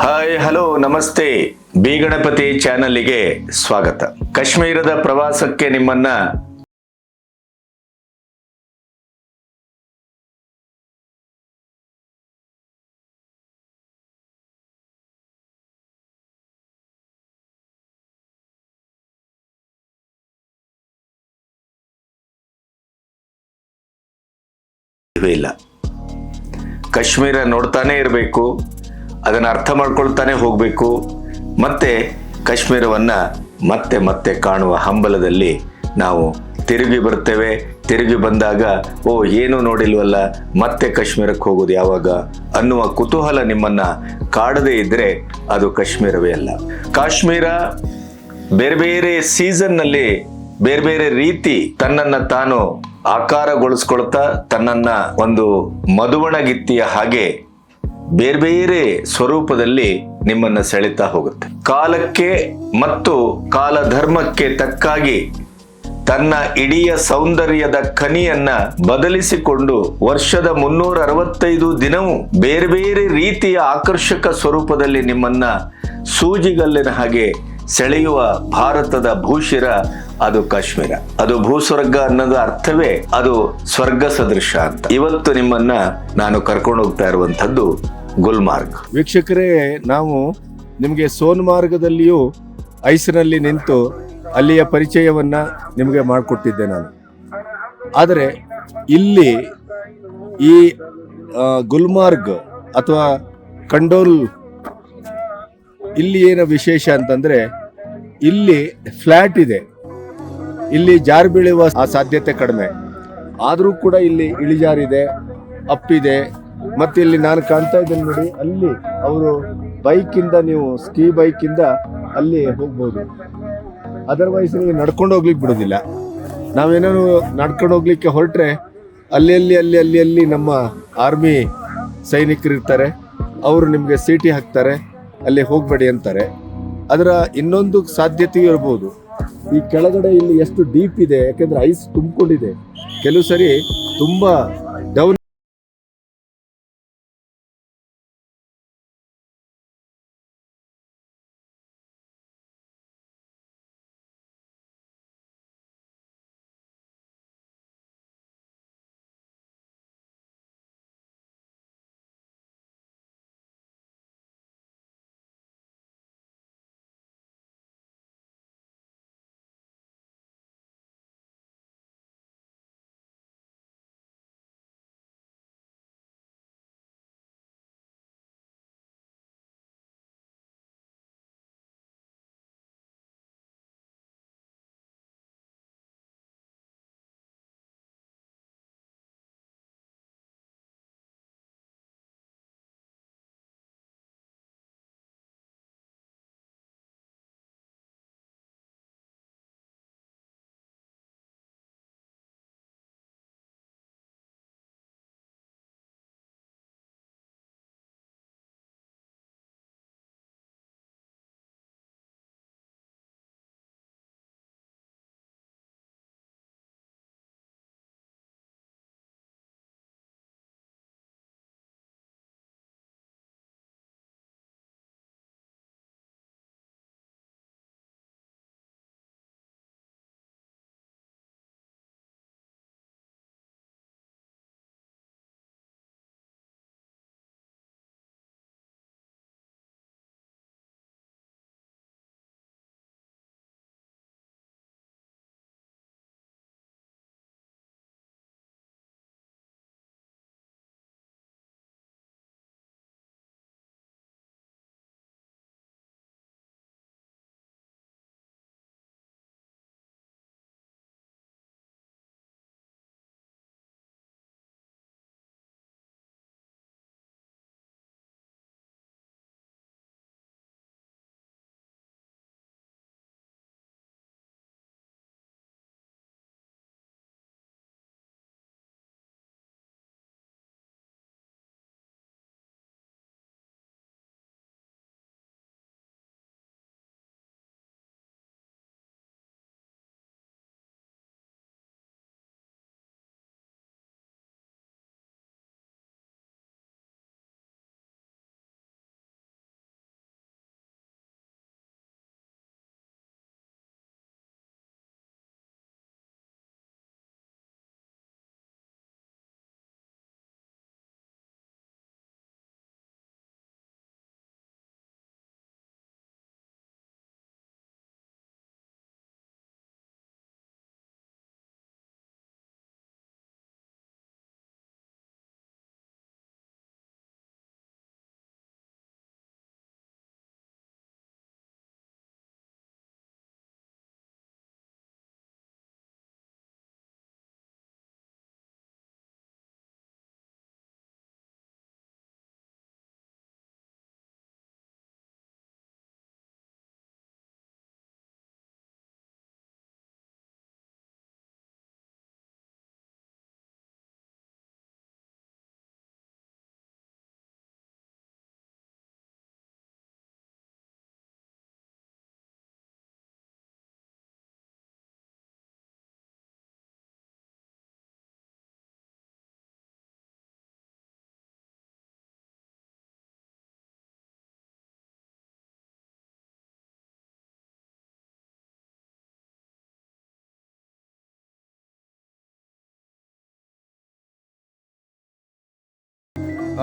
Hi hello ನಮಸ್ತೆ. B Ganapati ಚಾನಲ್ಗೆ ಸ್ವಾಗತ. ಕಾಶ್ಮೀರದ ಪ್ರವಾಸಕ್ಕೆ ನಿಮ್ಮನ್ನ ಇಲ್ಲ. ಕಾಶ್ಮೀರ ನೋಡ್ತಾನೆ ಇರಬೇಕು, ಅದನ್ನು ಅರ್ಥ ಮಾಡ್ಕೊಳ್ತಾನೆ ಹೋಗಬೇಕು, ಮತ್ತೆ ಕಾಶ್ಮೀರವನ್ನ ಮತ್ತೆ ಮತ್ತೆ ಕಾಣುವ ಹಂಬಲದಲ್ಲಿ ನಾವು ತಿರುಗಿ ಬರ್ತೇವೆ. ತಿರುಗಿ ಬಂದಾಗ ಏನು ನೋಡಿಲ್ವಲ್ಲ, ಮತ್ತೆ ಕಾಶ್ಮೀರಕ್ಕೆ ಹೋಗೋದು ಯಾವಾಗ ಅನ್ನುವ ಕುತೂಹಲ ನಿಮ್ಮನ್ನ ಕಾಡದೇ ಇದ್ರೆ ಅದು ಕಾಶ್ಮೀರವೇ ಅಲ್ಲ. ಕಾಶ್ಮೀರ ಬೇರೆ ಬೇರೆ ಸೀಸನ್ನಲ್ಲಿ ಬೇರೆ ಬೇರೆ ರೀತಿ ತನ್ನನ್ನ ತಾನು ಆಕಾರಗೊಳಿಸ್ಕೊಳ್ತಾ ತನ್ನನ್ನ ಒಂದು ಮಧುವಣಗಿತ್ತಿಯ ಹಾಗೆ ಬೇರೆ ಬೇರೆ ಸ್ವರೂಪದಲ್ಲಿ ನಿಮ್ಮನ್ನ ಸೆಳೆತಾ ಹೋಗುತ್ತೆ. ಕಾಲಕ್ಕೆ ಮತ್ತು ಕಾಲಧರ್ಮಕ್ಕೆ ತಕ್ಕಾಗಿ ತನ್ನ ಇಡೀ ಸೌಂದರ್ಯದ ಖನಿಯನ್ನ ಬದಲಿಸಿಕೊಂಡು ವರ್ಷದ 365 ದಿನವೂ ಬೇರೆ ಬೇರೆ ರೀತಿಯ ಆಕರ್ಷಕ ಸ್ವರೂಪದಲ್ಲಿ ನಿಮ್ಮನ್ನ ಸೂಜಿಗಲ್ಲಿನ ಹಾಗೆ ಸೆಳೆಯುವ ಭಾರತದ ಭೂಶಿರ ಅದು ಕಾಶ್ಮೀರ. ಅದು ಭೂಸ್ವರ್ಗ ಅನ್ನೋದು ಅರ್ಥವೇ ಅದು ಸ್ವರ್ಗ ಸದೃಶ ಅಂತ. ಇವತ್ತು ನಿಮ್ಮನ್ನ ನಾನು ಕರ್ಕೊಂಡು ಹೋಗ್ತಾ ಇರುವಂತದ್ದು ಗುಲ್ಮಾರ್ಗ್. ವೀಕ್ಷಕರೇ, ನಾವು ನಿಮಗೆ ಸೋನ್ಮಾರ್ಗದಲ್ಲಿಯೂ ಐಸ್ನಲ್ಲಿ ನಿಂತು ಅಲ್ಲಿಯ ಪರಿಚಯವನ್ನ ನಿಮಗೆ ಮಾಡಿಕೊಟ್ಟಿದ್ದೆ ನಾನು. ಆದರೆ ಇಲ್ಲಿ ಈ ಗುಲ್ಮಾರ್ಗ್ ಅಥವಾ ಕಂಡೋಲ್ ಇಲ್ಲಿ ಏನು ವಿಶೇಷ ಅಂತಂದ್ರೆ ಇಲ್ಲಿ ಫ್ಲಾಟ್ ಇದೆ, ಇಲ್ಲಿ ಜಾರು ಬೀಳುವ ಸಾಧ್ಯತೆ ಕಡಿಮೆ. ಆದರೂ ಕೂಡ ಇಲ್ಲಿ ಇಳಿಜಾರಿದೆ, ಅಪ್ಪಿದೆ. ಮತ್ತೆ ಇಲ್ಲಿ ನಾನು ಕಾಣ್ತಾ ಇದ್ದೇನೆ ನೋಡಿ, ಅಲ್ಲಿ ಅವರು ಬೈಕಿಂದ ನೀವು ಸ್ಕೀ ಬೈಕಿಂದ ಅಲ್ಲಿ ಹೋಗ್ಬೋದು. ಅದರ್ವೈಸ್ ನೀವು ನಡ್ಕೊಂಡು ಹೋಗ್ಲಿಕ್ಕೆ ಬಿಡೋದಿಲ್ಲ. ನಾವೇನಾದ್ರು ನಡ್ಕೊಂಡು ಹೋಗ್ಲಿಕ್ಕೆ ಹೊರಟ್ರೆ ಅಲ್ಲಿ ನಮ್ಮ ಆರ್ಮಿ ಸೈನಿಕರು ಇರ್ತಾರೆ, ಅವರು ನಿಮಗೆ ಸೀಟಿ ಹಾಕ್ತಾರೆ, ಅಲ್ಲಿ ಹೋಗ್ಬೇಡಿ ಅಂತಾರೆ. ಅದರ ಇನ್ನೊಂದು ಸಾಧ್ಯತೆಯೂ ಇರ್ಬೋದು, ಈ ಕೆಳಗಡೆ ಇಲ್ಲಿ ಎಷ್ಟು ಡೀಪ್ ಇದೆ, ಯಾಕೆಂದ್ರೆ ಐಸ್ ತುಂಬಿಕೊಂಡಿದೆ. ಕೆಲವು ಸರಿ ತುಂಬಾ ಡೌನ್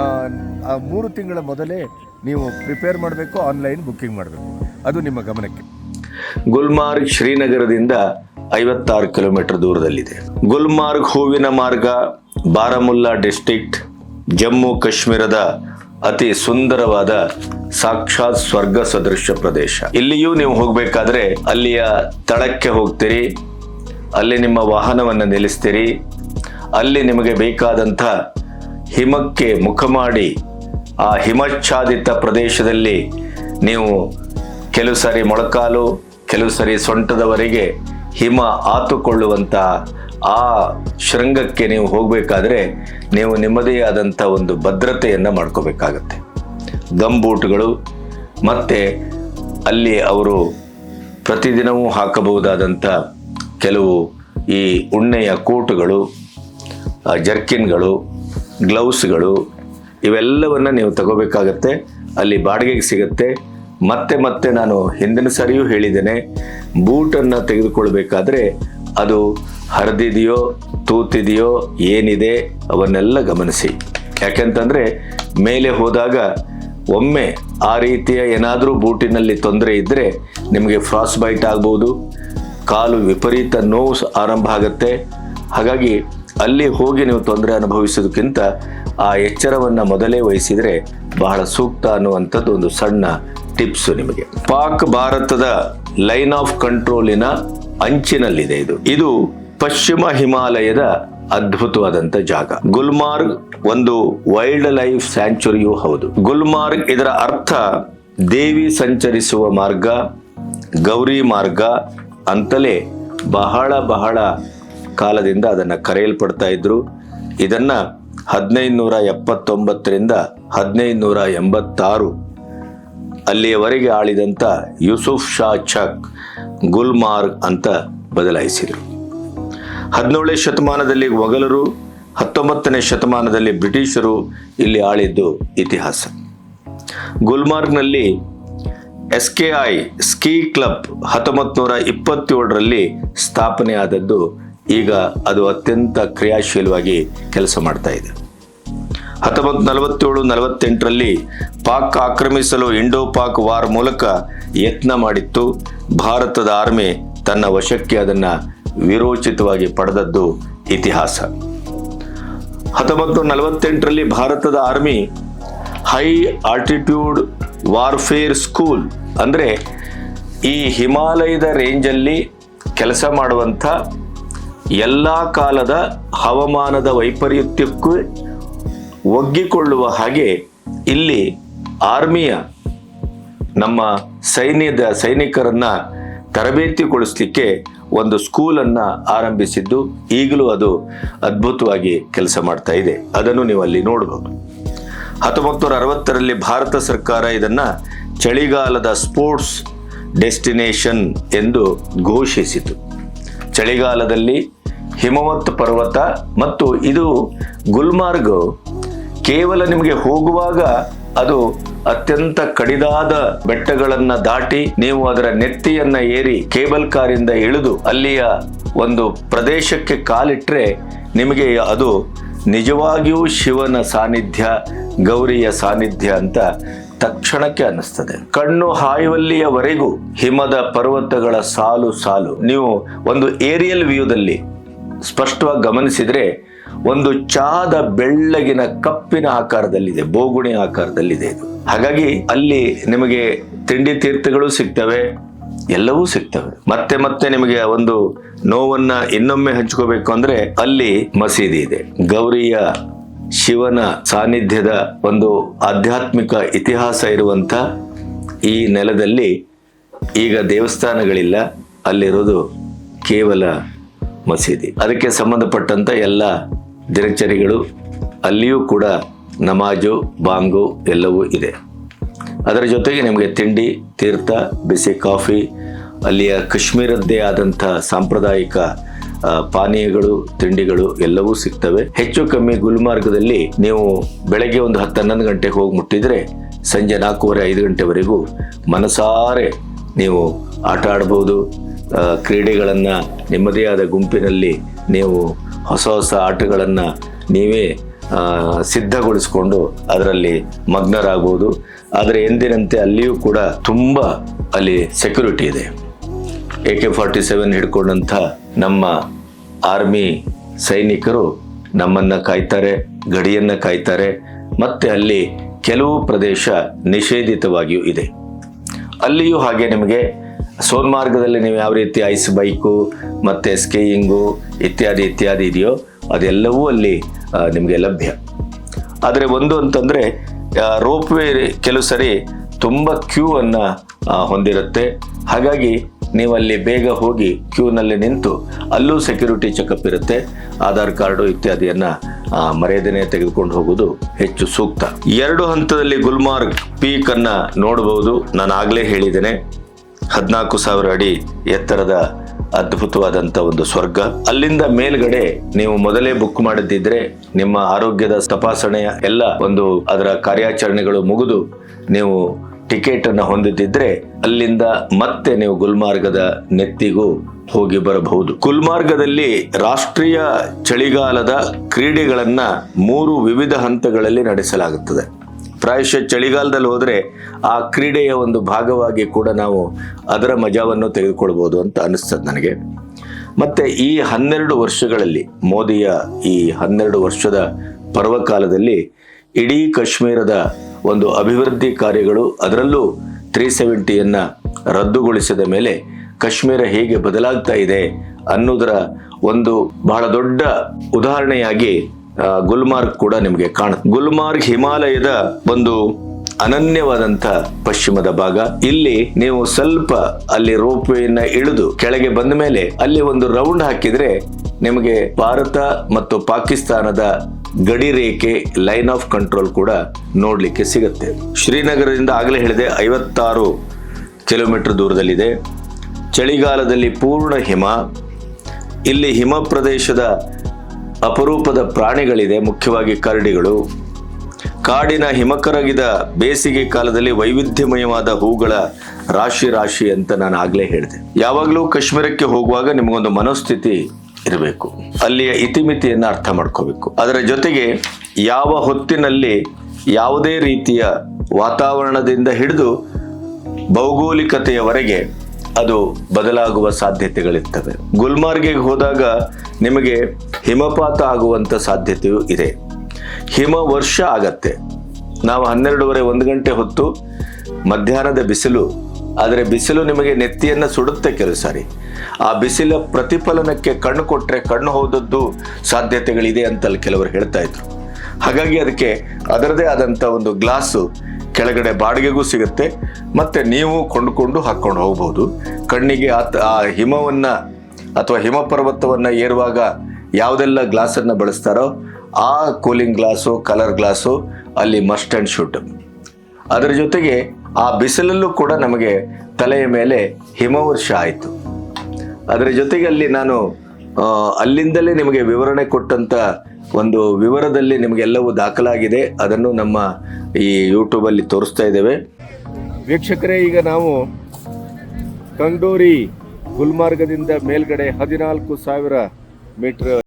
ಆ 3 ತಿಂಗಳ ಮೊದಲೇ ನೀವು ಪ್ರಿಪೇರ್ ಮಾಡಬೇಕು, ಆನ್ಲೈನ್ ಬುಕ್ಕಿಂಗ್ ಮಾಡಬೇಕು. ಅದು ನಿಮ್ಮ ಗಮನಕ್ಕೆ. ಗುಲ್ಮಾರ್ಗ್ ಶ್ರೀನಗರದಿಂದ 56 ಕಿಲೋಮೀಟರ್ ದೂರದಲ್ಲಿದೆ. ಗುಲ್ಮಾರ್ಗ್ ಹೂವಿನ ಮಾರ್ಗ, ಬಾರಾಮುಲ್ಲಾ ಡಿಸ್ಟ್ರಿಕ್ಟ್, ಜಮ್ಮು ಕಾಶ್ಮೀರದ ಅತಿ ಸುಂದರವಾದ ಸಾಕ್ಷಾತ್ ಸ್ವರ್ಗ ಸದೃಶ ಪ್ರದೇಶ. ಇಲ್ಲಿಯೂ ನೀವು ಹೋಗಬೇಕಾದ್ರೆ ಅಲ್ಲಿಯ ತಳಕ್ಕೆ ಹೋಗ್ತೀರಿ, ಅಲ್ಲಿ ನಿಮ್ಮ ವಾಹನವನ್ನು ನಿಲ್ಲಿಸ್ತೀರಿ, ಅಲ್ಲಿ ನಿಮಗೆ ಬೇಕಾದಂಥ ಹಿಮಕ್ಕೆ ಮುಖ ಮಾಡಿ ಆ ಹಿಮಚ್ಛಾದಿತ ಪ್ರದೇಶದಲ್ಲಿ ನೀವು ಕೆಲವು ಸಾರಿ ಮೊಳಕಾಲು, ಕೆಲವು ಸಾರಿ ಸೊಂಟದವರೆಗೆ ಹಿಮ ಆತುಕೊಳ್ಳುವಂಥ ಆ ಶೃಂಗಕ್ಕೆ ನೀವು ಹೋಗಬೇಕಾದ್ರೆ ನೀವು ನಿಮ್ಮದೇ ಆದಂಥ ಒಂದು ಭದ್ರತೆಯನ್ನು ಮಾಡ್ಕೋಬೇಕಾಗತ್ತೆ. ಗಂಬೂಟ್ಗಳು ಮತ್ತು ಅಲ್ಲಿ ಅವರು ಪ್ರತಿದಿನವೂ ಹಾಕಬಹುದಾದಂಥ ಕೆಲವು ಈ ಉಣ್ಣೆಯ ಕೋಟುಗಳು, ಜರ್ಕಿನ್ಗಳು, ಗ್ಲೌಸ್ಗಳು, ಇವೆಲ್ಲವನ್ನು ನೀವು ತಗೋಬೇಕಾಗತ್ತೆ. ಅಲ್ಲಿ ಬಾಡಿಗೆಗೆ ಸಿಗುತ್ತೆ. ಮತ್ತೆ ನಾನು ಹಿಂದಿನ ಸರಿಯೂ ಹೇಳಿದ್ದೇನೆ, ಬೂಟನ್ನು ತೆಗೆದುಕೊಳ್ಬೇಕಾದ್ರೆ ಅದು ಹರಿದಿದೆಯೋ ತೂತಿದೆಯೋ ಏನಿದೆ ಅವನ್ನೆಲ್ಲ ಗಮನಿಸಿ. ಯಾಕೆಂತಂದರೆ ಮೇಲೆ ಹೋದಾಗ ಒಮ್ಮೆ ಆ ರೀತಿಯ ಏನಾದರೂ ಬೂಟಿನಲ್ಲಿ ತೊಂದರೆ ಇದ್ದರೆ ನಿಮಗೆ ಫ್ರಾಸ್ಟ್ ಬೈಟ್ ಆಗ್ಬೋದು, ಕಾಲು ವಿಪರೀತ ನೋವು ಆರಂಭ ಆಗುತ್ತೆ. ಹಾಗಾಗಿ ಅಲ್ಲಿ ಹೋಗಿ ನೀವು ತೊಂದರೆ ಅನುಭವಿಸೋದಕ್ಕಿಂತ ಆ ಎಚ್ಚರವನ್ನು ಮೊದಲೇ ವಹಿಸಿದರೆ ಬಹಳ ಸೂಕ್ತ ಅನ್ನುವಂಥದ್ದು ಒಂದು ಸಣ್ಣ ಟಿಪ್ಸು ನಿಮಗೆ. ಪಾಕ್ ಭಾರತದ ಲೈನ್ ಆಫ್ ಕಂಟ್ರೋಲಿನ ಅಂಚಿನಲ್ಲಿದೆ. ಇದು ಪಶ್ಚಿಮ ಹಿಮಾಲಯದ ಅದ್ಭುತವಾದಂಥ ಜಾಗ. ಗುಲ್ಮಾರ್ಗ್ ಒಂದು ವೈಲ್ಡ್ ಲೈಫ್ ಸ್ಯಾಂಚುರಿಯೂ ಹೌದು. ಗುಲ್ಮಾರ್ಗ್ ಇದರ ಅರ್ಥ ದೇವಿ ಸಂಚರಿಸುವ ಮಾರ್ಗ, ಗೌರಿ ಮಾರ್ಗ ಅಂತಲೇ ಬಹಳ ಕಾಲದಿಂದ ಅದನ್ನು ಕರೆಯಲ್ಪಡ್ತಾ ಇದ್ರು. ಇದನ್ನು 1579ರಿಂದ 1586 ಅಲ್ಲಿಯವರೆಗೆ ಆಳಿದಂಥ ಯೂಸುಫ್ ಶಾ ಚಕ್ ಗುಲ್ಮಾರ್ಗ್ ಅಂತ ಬದಲಾಯಿಸಿದರು. 17ನೇ ಶತಮಾನದಲ್ಲಿ ಮೊಘಲರು, 19ನೇ ಶತಮಾನದಲ್ಲಿ ಬ್ರಿಟಿಷರು ಇಲ್ಲಿ ಆಳಿದ್ದು ಇತಿಹಾಸ. ಗುಲ್ಮಾರ್ಗ್ನಲ್ಲಿ SKI ಸ್ಕೀ ಕ್ಲಬ್ 1927ರಲ್ಲಿ ಸ್ಥಾಪನೆ ಆದದ್ದು. ಈಗ ಅದು ಅತ್ಯಂತ ಕ್ರಿಯಾಶೀಲವಾಗಿ ಕೆಲಸ ಮಾಡ್ತಾ ಇದೆ. 1947-48ರಲ್ಲಿ ಪಾಕ್ ಆಕ್ರಮಿಸಲು ಇಂಡೋ ಪಾಕ್ ವಾರ್ ಮೂಲಕ ಯತ್ನ ಮಾಡಿತ್ತು. ಭಾರತದ ಆರ್ಮಿ ತನ್ನ ವಶಕ್ಕೆ ಅದನ್ನು ವಿರೋಚಿತವಾಗಿ ಪಡೆದದ್ದು ಇತಿಹಾಸ. 1948ರಲ್ಲಿ ಭಾರತದ army high altitude warfare school, ಅಂದರೆ ಈ ಹಿಮಾಲಯದ ರೇಂಜಲ್ಲಿ ಕೆಲಸ ಮಾಡುವಂಥ ಎಲ್ಲ ಕಾಲದ ಹವಾಮಾನದ ವೈಪರೀತ್ಯಕ್ಕೂ ಒಗ್ಗಿಕೊಳ್ಳುವ ಹಾಗೆ ಇಲ್ಲಿ ಆರ್ಮಿಯ ನಮ್ಮ ಸೈನಿಕರನ್ನ ತರಬೇತಿಗೊಳಿಸಲಿಕ್ಕೆ ಒಂದು ಸ್ಕೂಲನ್ನು ಆರಂಭಿಸಿದ್ದು. ಈಗಲೂ ಅದು ಅದ್ಭುತವಾಗಿ ಕೆಲಸ ಮಾಡ್ತಾ ಇದೆ. ಅದನ್ನು ನೀವು ಅಲ್ಲಿ ನೋಡಬಹುದು. 1960ರಲ್ಲಿ ಭಾರತ ಸರ್ಕಾರ ಇದನ್ನು ಚಳಿಗಾಲದ ಸ್ಪೋರ್ಟ್ಸ್ ಡೆಸ್ಟಿನೇಷನ್ ಎಂದು ಘೋಷಿಸಿತು. ಚಳಿಗಾಲದಲ್ಲಿ ಹಿಮವತ್ ಪರ್ವತ ಮತ್ತು ಇದು ಗುಲ್ಮಾರ್ಗ್ ಕೇವಲ ನಿಮಗೆ ಹೋಗುವಾಗ ಅದು ಅತ್ಯಂತ ಕಡಿದಾದ ಬೆಟ್ಟಗಳನ್ನು ದಾಟಿ ನೀವು ಅದರ ನೆತ್ತಿಯನ್ನ ಏರಿ ಕೇಬಲ್ ಕಾರಿಂದ ಇಳಿದು ಅಲ್ಲಿಯ ಒಂದು ಪ್ರದೇಶಕ್ಕೆ ಕಾಲಿಟ್ರೆ ನಿಮಗೆ ಅದು ನಿಜವಾಗಿಯೂ ಶಿವನ ಸಾನ್ನಿಧ್ಯ, ಗೌರಿಯ ಸಾನ್ನಿಧ್ಯ ಅಂತ ತಕ್ಷಣಕ್ಕೆ ಅನ್ನಿಸ್ತದೆ. ಕಣ್ಣು ಹಾಯುವಲ್ಲಿಯವರೆಗೂ ಹಿಮದ ಪರ್ವತಗಳ ಸಾಲು ಸಾಲು ನೀವು ಒಂದು ಏರಿಯಲ್ ವ್ಯೂದಲ್ಲಿ ಸ್ಪಷ್ಟವಾಗಿ ಗಮನಿಸಿದ್ರೆ ಒಂದು ಚಹಾದ ಬೆಳ್ಳಗಿನ ಕಪ್ಪಿನ ಆಕಾರದಲ್ಲಿದೆ, ಬೋಗುಣಿ ಆಕಾರದಲ್ಲಿದೆ ಇದು. ಹಾಗಾಗಿ ಅಲ್ಲಿ ನಿಮಗೆ ತಿಂಡಿ ತೀರ್ಥಗಳು ಸಿಗ್ತವೆ, ಎಲ್ಲವೂ ಸಿಗ್ತವೆ. ಮತ್ತೆ ನಿಮಗೆ ಒಂದು ನೋವನ್ನ ಇನ್ನೊಮ್ಮೆ ಹಂಚ್ಕೋಬೇಕು ಅಂದ್ರೆ ಅಲ್ಲಿ ಮಸೀದಿ ಇದೆ. ಗೌರಿಯ ಶಿವನ ಸಾನ್ನಿಧ್ಯದ ಒಂದು ಆಧ್ಯಾತ್ಮಿಕ ಇತಿಹಾಸ ಇರುವಂತ ಈ ನೆಲದಲ್ಲಿ ಈಗ ದೇವಸ್ಥಾನಗಳಿಲ್ಲ, ಅಲ್ಲಿರೋದು ಕೇವಲ ಮಸೀದಿ. ಅದಕ್ಕೆ ಸಂಬಂಧಪಟ್ಟಂತ ಎಲ್ಲ ದಿನಚರಿಗಳು ಅಲ್ಲಿಯೂ ಕೂಡ ನಮಾಜು, ಬಾಂಗು ಎಲ್ಲವೂ ಇದೆ. ಅದರ ಜೊತೆಗೆ ನಿಮಗೆ ತಿಂಡಿ, ತೀರ್ಥ, ಬಿಸಿ ಕಾಫಿ, ಅಲ್ಲಿಯ ಕಾಶ್ಮೀರದ್ದೇ ಆದಂಥ ಸಾಂಪ್ರದಾಯಿಕ ಪಾನೀಯಗಳು, ತಿಂಡಿಗಳು ಎಲ್ಲವೂ ಸಿಗ್ತವೆ. ಹೆಚ್ಚು ಕಮ್ಮಿ ಗುಲ್ಮಾರ್ಗದಲ್ಲಿ ನೀವು ಬೆಳಗ್ಗೆ ಒಂದು 10-11 ಗಂಟೆಗೆ ಹೋಗಿ ಮುಟ್ಟಿದ್ರೆ ಸಂಜೆ 4:30-5 ಗಂಟೆವರೆಗೂ ಮನಸಾರೆ ನೀವು ಆಟ ಆಡ್ಬೋದು. ಕ್ರೀಡೆಗಳನ್ನು ನಿಮ್ಮದೇ ಆದ ಗುಂಪಿನಲ್ಲಿ ನೀವು ಹೊಸ ಆಟಗಳನ್ನು ನೀವೇ ಸಿದ್ಧಗೊಳಿಸ್ಕೊಂಡು ಅದರಲ್ಲಿ ಮಗ್ನರಾಗಬಹುದು. ಆದರೆ ಎಂದಿನಂತೆ ಅಲ್ಲಿಯೂ ಕೂಡ ತುಂಬ ಅಲ್ಲಿ ಸೆಕ್ಯೂರಿಟಿ ಇದೆ. AK-47 ಹಿಡ್ಕೊಂಡಂಥ ನಮ್ಮ ಆರ್ಮಿ ಸೈನಿಕರು ನಮ್ಮನ್ನು ಕಾಯ್ತಾರೆ, ಗಡಿಯನ್ನು ಕಾಯ್ತಾರೆ. ಮತ್ತೆ ಅಲ್ಲಿ ಕೆಲವು ಪ್ರದೇಶ ನಿಷೇಧಿತವಾಗಿಯೂ ಇದೆ. ಅಲ್ಲಿಯೂ ಹಾಗೆ ನಿಮಗೆ ಸೋನ್ಮಾರ್ಗದಲ್ಲಿ ನೀವು ಯಾವ ರೀತಿ ಐಸ್ ಬೈಕು ಮತ್ತು ಸ್ಕೀಯಿಂಗು ಇತ್ಯಾದಿ ಇತ್ಯಾದಿ ಇದೆಯೋ ಅದೆಲ್ಲವೂ ಅಲ್ಲಿ ನಿಮಗೆ ಲಭ್ಯ. ಆದರೆ ಒಂದು ಅಂತಂದರೆ ರೋಪ್ವೇ ಕೆಲವು ಸರಿ ತುಂಬ ಕ್ಯೂ ಅನ್ನು ಹೊಂದಿರುತ್ತೆ. ಹಾಗಾಗಿ ನೀವು ಅಲ್ಲಿ ಬೇಗ ಹೋಗಿ ಕ್ಯೂನಲ್ಲಿ ನಿಂತು ಅಲ್ಲೂ ಸೆಕ್ಯೂರಿಟಿ ಚೆಕಪ್ ಇರುತ್ತೆ. ಆಧಾರ್ ಕಾರ್ಡು ಇತ್ಯಾದಿಯನ್ನು ಮರ್ಯಾದೆನೇ ತೆಗೆದುಕೊಂಡು ಹೋಗೋದು ಹೆಚ್ಚು ಸೂಕ್ತ. 2 ಹಂತದಲ್ಲಿ ಗುಲ್ಮಾರ್ಗ್ ಪೀಕ್ ಅನ್ನು ನೋಡಬಹುದು. ನಾನು ಆಗಲೇ ಹೇಳಿದ್ದೇನೆ, 14,000 ಅಡಿ ಎತ್ತರದ ಅದ್ಭುತವಾದಂಥ ಒಂದು ಸ್ವರ್ಗ. ಅಲ್ಲಿಂದ ಮೇಲ್ಗಡೆ ನೀವು ಮೊದಲೇ ಬುಕ್ ಮಾಡಿದ್ದಿದ್ರೆ ನಿಮ್ಮ ಆರೋಗ್ಯದ ತಪಾಸಣೆಯ ಎಲ್ಲ ಒಂದು ಅದರ ಕಾರ್ಯಾಚರಣೆಗಳು ಮುಗಿದು ನೀವು ಟಿಕೆಟ್ ಅನ್ನು ಹೊಂದಿದ್ದಿದ್ರೆ ಅಲ್ಲಿಂದ ಮತ್ತೆ ನೀವು ಗುಲ್ಮಾರ್ಗದ ನೆತ್ತಿಗೂ ಹೋಗಿ ಬರಬಹುದು. ಗುಲ್ಮಾರ್ಗದಲ್ಲಿ ರಾಷ್ಟ್ರೀಯ ಚಳಿಗಾಲದ ಕ್ರೀಡೆಗಳನ್ನ 3 ವಿವಿಧ ಹಂತಗಳಲ್ಲಿ ನಡೆಸಲಾಗುತ್ತದೆ. ಪ್ರಾಯಶಃ ಚಳಿಗಾಲದಲ್ಲಿ ಹೋದರೆ ಆ ಕ್ರೀಡೆಯ ಒಂದು ಭಾಗವಾಗಿ ಕೂಡ ನಾವು ಅದರ ಮಜಾವನ್ನು ತೆಗೆದುಕೊಳ್ಬೋದು ಅಂತ ಅನಿಸ್ತದೆ ನನಗೆ. ಮತ್ತೆ ಈ 12 ವರ್ಷಗಳಲ್ಲಿ ಮೋದಿಯ ಈ 12 ವರ್ಷದ ಪರ್ವಕಾಲದಲ್ಲಿ ಇಡೀ ಕಾಶ್ಮೀರದ ಒಂದು ಅಭಿವೃದ್ಧಿ ಕಾರ್ಯಗಳು, ಅದರಲ್ಲೂ 370ಯನ್ನು ರದ್ದುಗೊಳಿಸಿದ ಮೇಲೆ ಕಾಶ್ಮೀರ ಹೇಗೆ ಬದಲಾಗ್ತಾ ಇದೆ ಅನ್ನೋದರ ಒಂದು ಬಹಳ ದೊಡ್ಡ ಉದಾಹರಣೆಯಾಗಿ ಗುಲ್ಮಾರ್ಗ್ ಕೂಡ ನಿಮಗೆ ಕಾಣುತ್ತೆ. ಗುಲ್ಮಾರ್ಗ್ ಹಿಮಾಲಯದ ಒಂದು ಅನನ್ಯವಾದಂಥ ಪಶ್ಚಿಮದ ಭಾಗ. ಇಲ್ಲಿ ನೀವು ಸ್ವಲ್ಪ ಅಲ್ಲಿ ರೋಪ್ವೇಯನ್ನ ಇಳಿದು ಕೆಳಗೆ ಬಂದ ಮೇಲೆ ಅಲ್ಲಿ ಒಂದು ರೌಂಡ್ ಹಾಕಿದ್ರೆ ನಿಮಗೆ ಭಾರತ ಮತ್ತು ಪಾಕಿಸ್ತಾನದ ಗಡಿ ರೇಖೆ ಲೈನ್ ಆಫ್ ಕಂಟ್ರೋಲ್ ಕೂಡ ನೋಡ್ಲಿಕ್ಕೆ ಸಿಗುತ್ತೆ. ಶ್ರೀನಗರದಿಂದ ಆಗಲೇ ಹೇಳಿದೆ 56 ಕಿಲೋಮೀಟರ್ ದೂರದಲ್ಲಿದೆ. ಚಳಿಗಾಲದಲ್ಲಿ ಪೂರ್ಣ ಹಿಮ. ಇಲ್ಲಿ ಹಿಮ ಪ್ರದೇಶದ ಅಪರೂಪದ ಪ್ರಾಣಿಗಳಿದೆ, ಮುಖ್ಯವಾಗಿ ಕರಡಿಗಳು. ಕಾಡಿನ ಹಿಮಕರಗಿದ ಬೇಸಿಗೆ ಕಾಲದಲ್ಲಿ ವೈವಿಧ್ಯಮಯವಾದ ಹೂಗಳ ರಾಶಿ ರಾಶಿ ಅಂತ ನಾನು ಆಗಲೇ ಹೇಳಿದೆ. ಯಾವಾಗಲೂ ಕಾಶ್ಮೀರಕ್ಕೆ ಹೋಗುವಾಗ ನಿಮಗೊಂದು ಮನೋಸ್ಥಿತಿ ಇರಬೇಕು, ಅಲ್ಲಿಯ ಇತಿಮಿತಿಯನ್ನು ಅರ್ಥ ಮಾಡ್ಕೋಬೇಕು. ಅದರ ಜೊತೆಗೆ ಯಾವ ಹೊತ್ತಿನಲ್ಲಿ ಯಾವುದೇ ರೀತಿಯ ವಾತಾವರಣದಿಂದ ಹಿಡಿದು ಭೌಗೋಳಿಕತೆಯವರೆಗೆ ಅದು ಬದಲಾಗುವ ಸಾಧ್ಯತೆಗಳಿರ್ತವೆ. ಗುಲ್ಮಾರ್ಗಿಗೆ ಹೋದಾಗ ನಿಮಗೆ ಹಿಮಪಾತ ಆಗುವಂಥ ಸಾಧ್ಯತೆಯೂ ಇದೆ. ಹಿಮ ವರ್ಷ ಆಗತ್ತೆ. ನಾವು 12:30 1 ಗಂಟೆ ಹೊತ್ತು ಮಧ್ಯಾಹ್ನದ ಬಿಸಿಲು, ಆದರೆ ಬಿಸಿಲು ನಿಮಗೆ ನೆತ್ತಿಯನ್ನು ಸುಡುತ್ತೆ ಕೆಲವು ಸಾರಿ. ಆ ಬಿಸಿಲ ಪ್ರತಿಫಲನಕ್ಕೆ ಕಣ್ಣು ಕೊಟ್ಟರೆ ಕಣ್ಣು ಹೋದದ್ದು ಸಾಧ್ಯತೆಗಳಿದೆ ಅಂತ ಅಲ್ಲಿ ಕೆಲವರು ಹೇಳ್ತಾ ಇದ್ರು. ಹಾಗಾಗಿ ಅದಕ್ಕೆ ಅದರದೇ ಆದಂಥ ಒಂದು ಗ್ಲಾಸು ಕೆಳಗಡೆ ಬಾಡಿಗೆಗೂ ಸಿಗುತ್ತೆ, ಮತ್ತೆ ನೀವು ಕೊಂಡುಕೊಂಡು ಹಾಕ್ಕೊಂಡು ಹೋಗ್ಬೋದು. ಕಣ್ಣಿಗೆ ಆ ಹಿಮವನ್ನು ಅಥವಾ ಹಿಮ ಪರ್ವತವನ್ನು ಏರುವಾಗ ಯಾವುದೆಲ್ಲ ಗ್ಲಾಸನ್ನು ಬಳಸ್ತಾರೋ ಆ ಕೂಲಿಂಗ್ ಗ್ಲಾಸು, ಕಲರ್ ಗ್ಲಾಸು ಅಲ್ಲಿ ಮಸ್ಟ್ ಆ್ಯಂಡ್ ಶುಡ್. ಅದರ ಜೊತೆಗೆ ಆ ಬಿಸಿಲಲ್ಲೂ ಕೂಡ ನಮಗೆ ತಲೆಯ ಮೇಲೆ ಹಿಮವರ್ಷ ಆಯಿತು. ಅದರ ಜೊತೆಗೆ ಅಲ್ಲಿ ನಾನು ಅಲ್ಲಿಂದಲೇ ನಿಮಗೆ ವಿವರಣೆ ಕೊಟ್ಟಂಥ ಒಂದು ವಿವರದಲ್ಲಿ ನಿಮಗೆಲ್ಲವೂ ದಾಖಲಾಗಿದೆ. ಅದನ್ನು ನಮ್ಮ ಈ ಯೂಟ್ಯೂಬಲ್ಲಿ ತೋರಿಸ್ತಾ ಇದ್ದೇವೆ. ವೀಕ್ಷಕರೇ, ಈಗ ನಾವು ಕಂಗ್ಡೋರಿ ಗುಲ್ಮಾರ್ಗದಿಂದ ಮೇಲ್ಗಡೆ 14,000 ಮೀಟರ್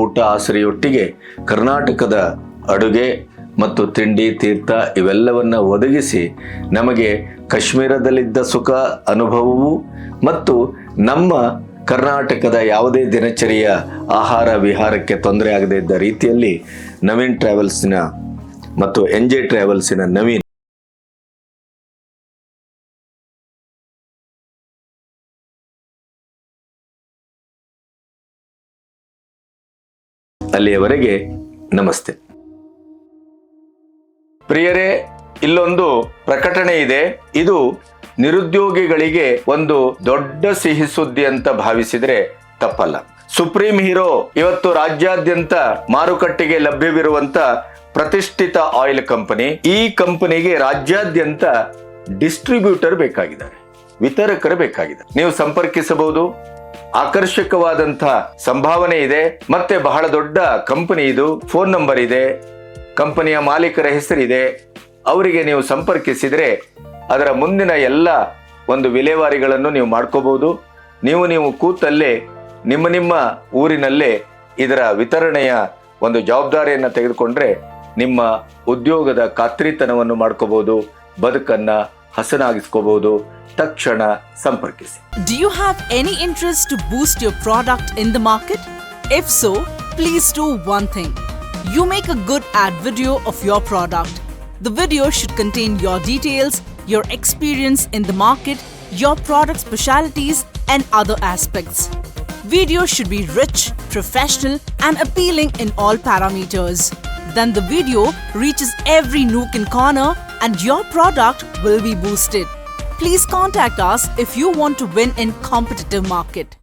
ಊಟ ಆಸರೆಯೊಟ್ಟಿಗೆ ಕರ್ನಾಟಕದ ಅಡುಗೆ ಮತ್ತು ತಿಂಡಿ ತೀರ್ಥ ಇವೆಲ್ಲವನ್ನ ಒದಗಿಸಿ ನಮಗೆ ಕಾಶ್ಮೀರದಲ್ಲಿದ್ದ ಸುಖ ಅನುಭವವು ಮತ್ತು ನಮ್ಮ ಕರ್ನಾಟಕದ ಯಾವುದೇ ದಿನಚರಿಯ ಆಹಾರ ವಿಹಾರಕ್ಕೆ ತೊಂದರೆ ಆಗದೇ ಇದ್ದ ರೀತಿಯಲ್ಲಿ ನವೀನ್ ಟ್ರಾವೆಲ್ಸ್ನ ಮತ್ತು NJ ಟ್ರಾವೆಲ್ಸಿನ ನವೀನ್ ಅಲ್ಲಿಯವರೆಗೆ ನಮಸ್ತೆ. ಪ್ರಿಯರೇ, ಇಲ್ಲೊಂದು ಪ್ರಕಟಣೆ ಇದೆ. ಇದು ನಿರುದ್ಯೋಗಿಗಳಿಗೆ ಒಂದು ದೊಡ್ಡ ಸಿಹಿ ಸುದ್ದಿ ಅಂತ ಭಾವಿಸಿದ್ರೆ ತಪ್ಪಲ್ಲ. ಸುಪ್ರೀಂ ಹೀರೋ ಇವತ್ತು ರಾಜ್ಯಾದ್ಯಂತ ಮಾರುಕಟ್ಟೆಗೆ ಲಭ್ಯವಿರುವಂತ ಪ್ರತಿಷ್ಠಿತ ಆಯಿಲ್ ಕಂಪನಿ. ಈ ಕಂಪನಿಗೆ ರಾಜ್ಯಾದ್ಯಂತ ಡಿಸ್ಟ್ರಿಬ್ಯೂಟರ್ ಬೇಕಾಗಿದ್ದಾರೆ, ವಿತರಕರು ಬೇಕಾಗಿದ್ದಾರೆ. ನೀವು ಸಂಪರ್ಕಿಸಬಹುದು. ಆಕರ್ಷಕವಾದಂಥ ಸಂಭಾವನೆ ಇದೆ. ಮತ್ತೆ ಬಹಳ ದೊಡ್ಡ ಕಂಪನಿ ಇದು. ಫೋನ್ ನಂಬರ್ ಇದೆ, ಕಂಪನಿಯ ಮಾಲೀಕರ ಹೆಸರಿದೆ. ಅವರಿಗೆ ನೀವು ಸಂಪರ್ಕಿಸಿದರೆ ಅದರ ಮುಂದಿನ ಎಲ್ಲ ಒಂದು ವಿಲೇವಾರಿಗಳನ್ನು ನೀವು ಮಾಡ್ಕೋಬಹುದು. ನೀವು ಕೂತಲ್ಲೇ ನಿಮ್ಮ ಊರಿನಲ್ಲೇ ಇದರ ವಿತರಣೆಯ ಒಂದು ಜವಾಬ್ದಾರಿಯನ್ನು ತೆಗೆದುಕೊಂಡ್ರೆ ನಿಮ್ಮ ಉದ್ಯೋಗದ ಖಾತ್ರಿತನವನ್ನು ಮಾಡ್ಕೋಬಹುದು, ಬದುಕನ್ನ ಹಸನಾಗಿಸ್ಕೋಬಹುದು. ತಕ್ಷಣ ಸಂಪರ್ಕಿಸಿ. Do you have any interest to boost your product in the market? If so, please do one thing. You make a good ad video of your product. The video should contain your details, your experience in the market, your product specialities and other aspects. Video should be rich, professional and appealing in all parameters. Then the video reaches every nook and corner and your product will be boosted. Please contact us if you want to win in competitive market.